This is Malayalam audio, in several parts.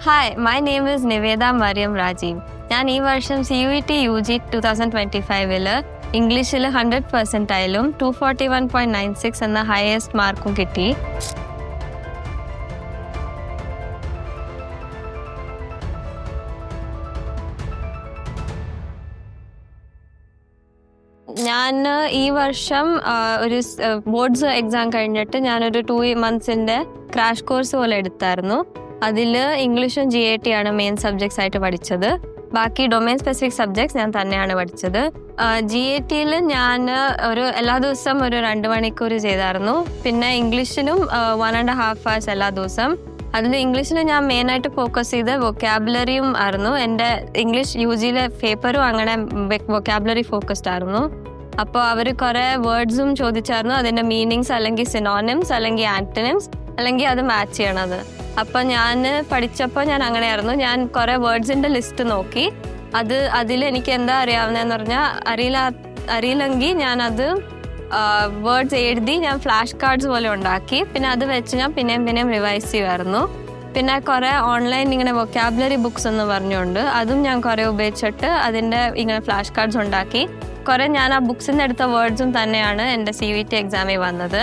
Hi, my name is Niveda Mariam Rajiv. ഞാൻ ഈ വർഷം CUET UG 2025 ഇംഗ്ലീഷിൽ 100% 241.96 എന്ന ഹയസ്റ്റ് മാർക്കും കിട്ടി. ഞാൻ ഈ വർഷം ഒരു ബോർഡ്സ് എക്സാം കഴിഞ്ഞിട്ട് ഞാനൊരു 2 months ക്രാഷ് കോഴ്സ് പോലെ എടുത്തായിരുന്നു. അതിൽ ഇംഗ്ലീഷും GAT ആണ് മെയിൻ സബ്ജക്ട്സ് ആയിട്ട് പഠിച്ചത്. ബാക്കി ഡൊമൈൻ സ്പെസിഫിക് സബ്ജക്ട്സ് ഞാൻ തന്നെയാണ് പഠിച്ചത്. GATയിൽ ഞാൻ എല്ലാ ദിവസവും ഒരു 2 മണിക്കൂർ ചെയ്തായിരുന്നു. പിന്നെ ഇംഗ്ലീഷിലും 1.5 hours എല്ലാ ദിവസം. അതിൽ ഇംഗ്ലീഷിൽ ഞാൻ മെയിനായിട്ട് ഫോക്കസ് ചെയ്ത് വൊക്കാബുലറിയും ആയിരുന്നു. എൻ്റെ ഇംഗ്ലീഷ് UGയിലെ പേപ്പറും അങ്ങനെ വൊക്കാബുലറി ഫോക്കസ്ഡ് ആയിരുന്നു. അപ്പോൾ അവർ കുറേ വേർഡ്സും ചോദിച്ചായിരുന്നു, അതിൻ്റെ മീനിങ്സ് അല്ലെങ്കിൽ സിനോണിംസ് അല്ലെങ്കിൽ ആൻറ്റണിംസ് അല്ലെങ്കിൽ അത് മാച്ച് ചെയ്യണത്. അപ്പോൾ ഞാൻ പഠിച്ചപ്പോൾ ഞാൻ അങ്ങനെയായിരുന്നു. ഞാൻ കുറേ വേർഡ്സിൻ്റെ ലിസ്റ്റ് നോക്കി, അതിൽ എനിക്ക് എന്താ അറിയാവുന്നതെന്ന് പറഞ്ഞാൽ അറിയില്ലെങ്കിൽ ഞാനത് വേർഡ്സ് എഴുതി ഞാൻ ഫ്ലാഷ് കാർഡ്സ് പോലെ ഉണ്ടാക്കി. പിന്നെ അത് വെച്ച് ഞാൻ പിന്നെയും റിവൈസ് ചെയ്യുമായിരുന്നു. പിന്നെ കുറേ ഓൺലൈൻ ഇങ്ങനെ വൊക്കാബുലറി ബുക്സ് എന്ന് പറഞ്ഞുകൊണ്ട് അതും ഞാൻ കുറേ ഉപയോഗിച്ചിട്ട് അതിൻ്റെ ഇങ്ങനെ ഫ്ലാഷ് കാർഡ്സ് ഉണ്ടാക്കി. കുറേ ഞാൻ ആ ബുക്സിൽ നിന്ന് എടുത്ത വേർഡ്സും തന്നെയാണ് എൻ്റെ CUET എക്സാമിൽ വന്നത്.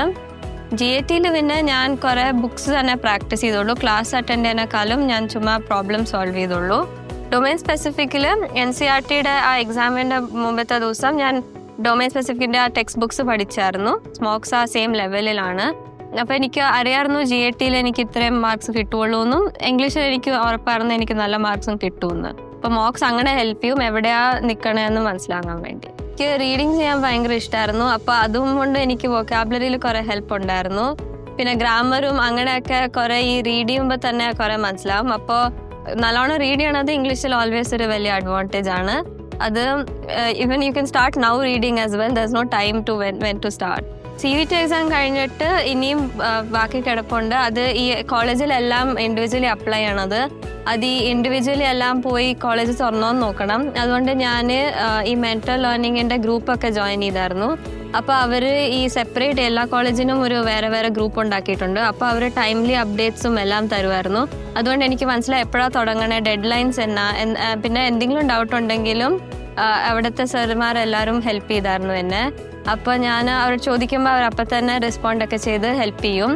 GATയിൽ പിന്നെ ഞാൻ കുറേ ബുക്സ് തന്നെ പ്രാക്ടീസ് ചെയ്തുള്ളൂ. ക്ലാസ് അറ്റൻഡ് ചെയ്യുന്നതിനേക്കാളും ഞാൻ ചുമ്മാ പ്രോബ്ലം സോൾവ് ചെയ്തുള്ളൂ. ഡൊമൈൻ സ്പെസിഫിക്കിൽ NCERTയുടെ ആ എക്സാമിൻ്റെ മുമ്പത്തെ ദിവസം ഞാൻ ഡൊമൈൻ സ്പെസിഫിക്കിൻ്റെ ആ ടെക്സ്റ്റ് ബുക്സ് പഠിച്ചായിരുന്നു. സ്മോക്സ് ആ സെയിം ലെവലിലാണ്. അപ്പോൾ എനിക്ക് അറിയാമായിരുന്നു GATയിൽ എനിക്ക് ഇത്രയും മാർക്സ് കിട്ടുള്ളൂ എന്നും ഇംഗ്ലീഷിൽ എനിക്ക് ഉറപ്പായിരുന്നു എനിക്ക് നല്ല മാർക്സും കിട്ടുമെന്ന്. അപ്പോൾ മോക്സ് അങ്ങനെ ഹെൽപ്പ് ചെയ്യും എവിടെയാണ് നിൽക്കണമെന്ന് മനസ്സിലാകാൻ വേണ്ടി. എനിക്ക് റീഡിങ് ചെയ്യാൻ ഭയങ്കര ഇഷ്ടമായിരുന്നു. അപ്പോൾ അതും കൊണ്ട് എനിക്ക് വൊക്കാബുലറിയിൽ കുറേ ഹെൽപ്പ് ഉണ്ടായിരുന്നു. പിന്നെ ഗ്രാമറും അങ്ങനെയൊക്കെ കുറേ ഈ റീഡ് ചെയ്യുമ്പോൾ തന്നെ കുറേ മനസ്സിലാവും. അപ്പോൾ നല്ലോണം റീഡ് ചെയ്യണത് ഇംഗ്ലീഷിൽ ഓൾവേസ് ഒരു വലിയ അഡ്വാൻറ്റേജ് ആണ്. അത് even you can start now reading as well. There is no time to when to start. CUET exam കഴിഞ്ഞിട്ട് ഇനിയും ബാക്കി കിടപ്പുണ്ട്. അത് ഈ കോളേജിലെല്ലാം ഇൻഡിവിജ്വലി അപ്ലൈ ചെയ്യണത്. അത് ഈ ഇൻഡിവിജ്വലി എല്ലാം പോയി കോളേജ് തുറന്നോന്ന് നോക്കണം. അതുകൊണ്ട് ഞാൻ ഈ മെൻറ്റൽ ലേണിങ്ങിൻ്റെ ഗ്രൂപ്പൊക്കെ ജോയിൻ ചെയ്തായിരുന്നു. അപ്പോൾ അവർ ഈ സെപ്പറേറ്റ് എല്ലാ കോളേജിനും ഒരു വേറെ ഗ്രൂപ്പ് ഉണ്ടാക്കിയിട്ടുണ്ട്. അപ്പോൾ അവർ ടൈംലി അപ്ഡേറ്റ്സും എല്ലാം തരുമായിരുന്നു. അതുകൊണ്ട് എനിക്ക് മനസ്സിലായി എപ്പോഴാണ് തുടങ്ങണേ, ഡെഡ് ലൈൻസ് എന്നാ. പിന്നെ എന്തെങ്കിലും ഡൗട്ട് ഉണ്ടെങ്കിലും അവിടുത്തെ സാറുമാരെല്ലാവരും ഹെൽപ്പ് ചെയ്തായിരുന്നു എന്നെ. അപ്പോൾ ഞാൻ അവർ ചോദിക്കുമ്പോൾ അവർ അപ്പം തന്നെ റെസ്പോണ്ടൊക്കെ ചെയ്ത് ഹെൽപ്പ് ചെയ്യും.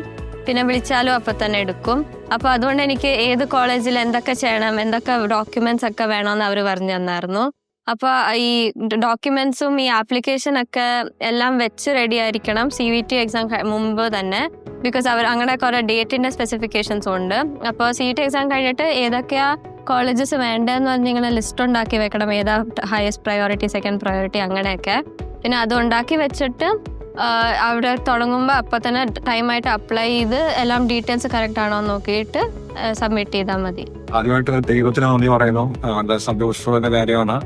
പിന്നെ വിളിച്ചാലും അപ്പം തന്നെ എടുക്കും. അപ്പോൾ അതുകൊണ്ട് എനിക്ക് ഏത് കോളേജിൽ എന്തൊക്കെ ചെയ്യണം, എന്തൊക്കെ ഡോക്യുമെൻറ്റ്സ് ഒക്കെ വേണമെന്ന് അവർ പറഞ്ഞു തന്നായിരുന്നു. അപ്പോൾ ഈ ഡോക്യുമെൻറ്റ്സും ഈ ആപ്ലിക്കേഷനൊക്കെ എല്ലാം വെച്ച് റെഡി ആയിരിക്കണം CUET എക്സാം മുമ്പ് തന്നെ. ബിക്കോസ് അവർ അങ്ങനെ കുറേ ഡേറ്റിൻ്റെ സ്പെസിഫിക്കേഷൻസും ഉണ്ട്. അപ്പോൾ CUET എക്സാം കഴിഞ്ഞിട്ട് ഏതൊക്കെയാണ് കോളേജസ് വേണ്ടതെന്ന് പറഞ്ഞ് ഇങ്ങനെ ലിസ്റ്റ് ഉണ്ടാക്കി വെക്കണം. ഏതാ ഹയസ്റ്റ് പ്രയോറിറ്റി, സെക്കൻഡ് പ്രയോറിറ്റി അങ്ങനെയൊക്കെ. പിന്നെ അത് ഉണ്ടാക്കി വെച്ചിട്ട് അവിടെ തുടങ്ങുമ്പോൾ അപ്പം തന്നെ ടൈമായിട്ട് അപ്ലൈ ചെയ്ത് എല്ലാം ഡീറ്റെയിൽസ് കറക്റ്റ് ആണോ എന്ന് നോക്കിയിട്ട് സബ്മിറ്റ് ചെയ്താൽ മതി. ആദ്യമായിട്ട് ദൈവത്തിന് നന്ദി പറയുന്നു. വളരെ സന്തോഷമുള്ള കാര്യമാണ്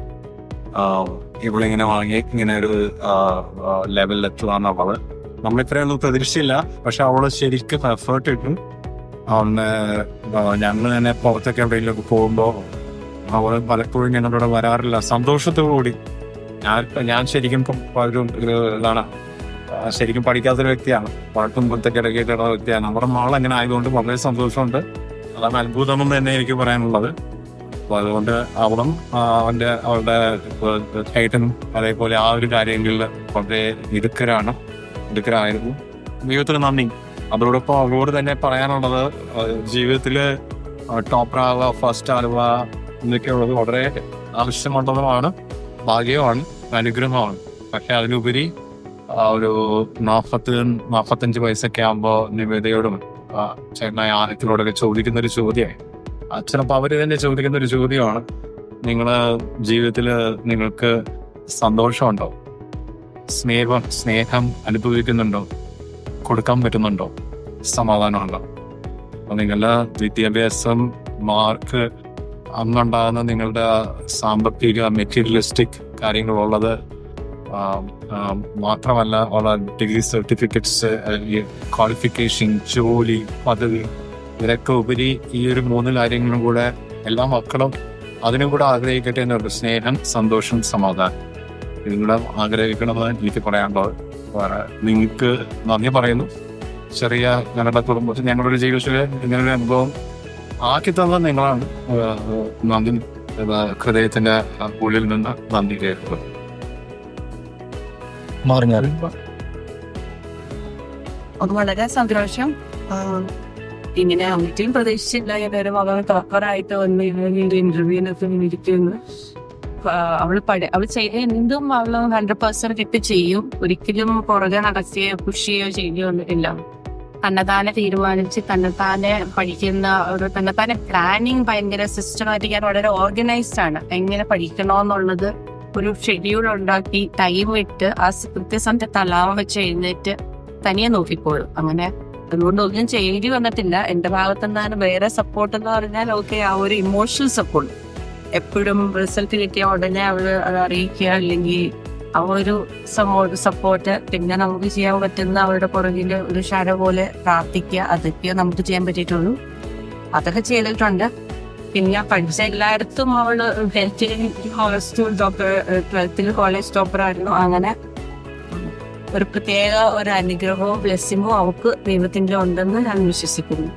ഇവളിങ്ങനെ വാങ്ങി ഇങ്ങനെ ഒരു ലെവലിൽ എത്തുക എന്നുള്ളത്. നമ്മളിത്രയൊന്നും പ്രതീക്ഷിച്ചില്ല. പക്ഷെ അവള് ശരിക്കും എഫേർട്ട് ഇട്ടു. അവള് ഞങ്ങൾ തന്നെ പുറത്തൊക്കെ എവിടെയെങ്കിലുമൊക്കെ പോകുമ്പോൾ അവൾ പലപ്പോഴും ഞങ്ങളോട് വരാറില്ല. സന്തോഷത്തോടുകൂടി ഞാൻ ശരിക്കും ശരിക്കും പഠിക്കാത്തൊരു വ്യക്തിയാണ്. പഴക്കം പുറത്തൊക്കെ ഇടയ്ക്കിട്ടുള്ള വ്യക്തിയാണ്. നമ്മുടെ മകളങ്ങനെ ആയതുകൊണ്ട് വളരെ സന്തോഷമുണ്ട്. അതാണ് അത്ഭുതമെന്ന് തന്നെ എനിക്ക് പറയാനുള്ളത്. അപ്പോൾ അതുകൊണ്ട് അവളും അവളുടെ ഏട്ടനും അതേപോലെ ആ ഒരു കാര്യങ്ങളിൽ വളരെ മിടുക്കരായിരുന്നു. ദൈവത്തിന് നന്ദി. അതോടൊപ്പം അവളോട് തന്നെ പറയാനുള്ളത്, ജീവിതത്തിൽ ടോപ്പറാവുക, ഫസ്റ്റ് ആവുക എന്നൊക്കെയുള്ളത് വളരെ ആവശ്യമുള്ളതുമാണ്, ഭാഗ്യമാണ്, അനുഗ്രഹമാണ്. പക്ഷെ അതിലുപരി ഒരു 40-45 വയസ്സൊക്കെ ആകുമ്പോൾ നിവേദയോടും ചേട്ടനായ ആനത്തിനോടൊക്കെ ചോദിക്കുന്നൊരു ചോദ്യമായി. ചിലപ്പോൾ അവർ തന്നെ ചോദിക്കുന്നൊരു ചോദ്യമാണ്, ജീവിതത്തിൽ നിങ്ങൾക്ക് സന്തോഷമുണ്ടോ, സ്നേഹം അനുഭവിക്കുന്നുണ്ടോ, കൊടുക്കാൻ പറ്റുന്നുണ്ടോ, സമാധാനമുണ്ടോ? അപ്പോൾ നിങ്ങളുടെ വിദ്യാഭ്യാസം, മാർക്ക്, അന്നുണ്ടാകുന്ന നിങ്ങളുടെ സാമ്പത്തിക മെറ്റീരിയലിസ്റ്റിക് കാര്യങ്ങളുള്ളത് മാത്രമല്ല, ഉള്ള ഡിഗ്രി സർട്ടിഫിക്കറ്റ്സ്, ക്വാളിഫിക്കേഷൻ, ജോലി, പദവി, ഇതിനൊക്കെ ഉപരി ഈ ഒരു 3 കാര്യങ്ങളും കൂടെ എല്ലാ മക്കളും അതിനും കൂടെ ആഗ്രഹിക്കട്ടെ എന്നുള്ളത്. സ്നേഹം, സന്തോഷം, സമാധാനം, ഇതും കൂടെ ആഗ്രഹിക്കണമെന്ന് എനിക്ക് പറയാനുള്ളത്. നിങ്ങൾക്ക് നന്ദി പറയുന്നു. ഞങ്ങളുടെ കുടുംബത്തിൽ ഞങ്ങളുടെ ജീവിതത്തിൽ ഇങ്ങനൊരു അനുഭവം ആക്കി തന്നത് നിങ്ങളാണ്. നന്ദി, ഹൃദയത്തിന്റെ ഉള്ളിൽ നിന്ന് നന്ദി കേൾക്കുക. അത് വളരെ സന്തോഷം. ഇങ്ങനെ ഒരിക്കലും പ്രതീക്ഷിച്ചില്ല ഇങ്ങനെ ഒരു മകൾ ടോപ്പറായിട്ട് വന്ന് ഇങ്ങനെ ഇന്റർവ്യൂവിനൊക്കെ ഇരിക്കുന്നു. അവള് ചെയ്ത എന്തും അവള് 100% ഇട്ട് ചെയ്യും. ഒരിക്കലും പുറകെ നടക്കുകയോ പുഷ് ചെയ്യുകയോ ചെയ്യുകയോ ഒന്നുമില്ല. തന്നെത്താനെ തീരുമാനിച്ച് തന്നെത്താനെ പഠിക്കുന്ന ഒരു തന്നെത്താനെ പ്ലാനിങ് ഭയങ്കര സിസ്റ്റമാറ്റിക് ആണ്. വളരെ ഓർഗനൈസ്ഡ് ആണ്. എങ്ങനെ പഠിക്കണമെന്നുള്ളത് ഒരു ഷെഡ്യൂൾ ഉണ്ടാക്കി ടൈം ഇട്ട് ആ കൃത്യസമയത്ത് അലാറം വെച്ച് എഴുന്നേറ്റ് തനിയെ നോക്കിക്കോളും. അങ്ങനെ അതുകൊണ്ട് ഒന്നും ചെയ്യേണ്ടി വന്നിട്ടില്ല. എന്റെ ഭാഗത്തു നിന്നാണ് വേറെ സപ്പോർട്ട് എന്ന് പറഞ്ഞാൽ ഓക്കെ, ആ ഒരു ഇമോഷണൽ സപ്പോർട്ട് എപ്പോഴും റിസൾട്ട് കിട്ടിയ ഉടനെ അവള് അത് അറിയിക്കുക, അല്ലെങ്കിൽ ആ ഒരു സപ്പോർട്ട്. പിന്നെ നമുക്ക് ചെയ്യാൻ പറ്റുന്ന അവരുടെ പുറകില് ഒരു ഷാഡ പോലെ പ്രാർത്ഥിക്കുക. അതൊക്കെ നമുക്ക് ചെയ്യാൻ പറ്റിയിട്ടുള്ളൂ. അതൊക്കെ ചെയ്തിട്ടുണ്ട്. പിന്നെ പഠിച്ച എല്ലായിടത്തും അവള് 12th കോളേജ് ടോപ്പർ ആയിരുന്നു. അങ്ങനെ ഒരു പ്രത്യേക ഒരു അനുഗ്രഹവും ബ്ലെസ്സിങ്ങും അവൾക്ക് ദൈവത്തിന്റെ ഉണ്ടെന്ന് ഞാൻ വിശ്വസിക്കുന്നു.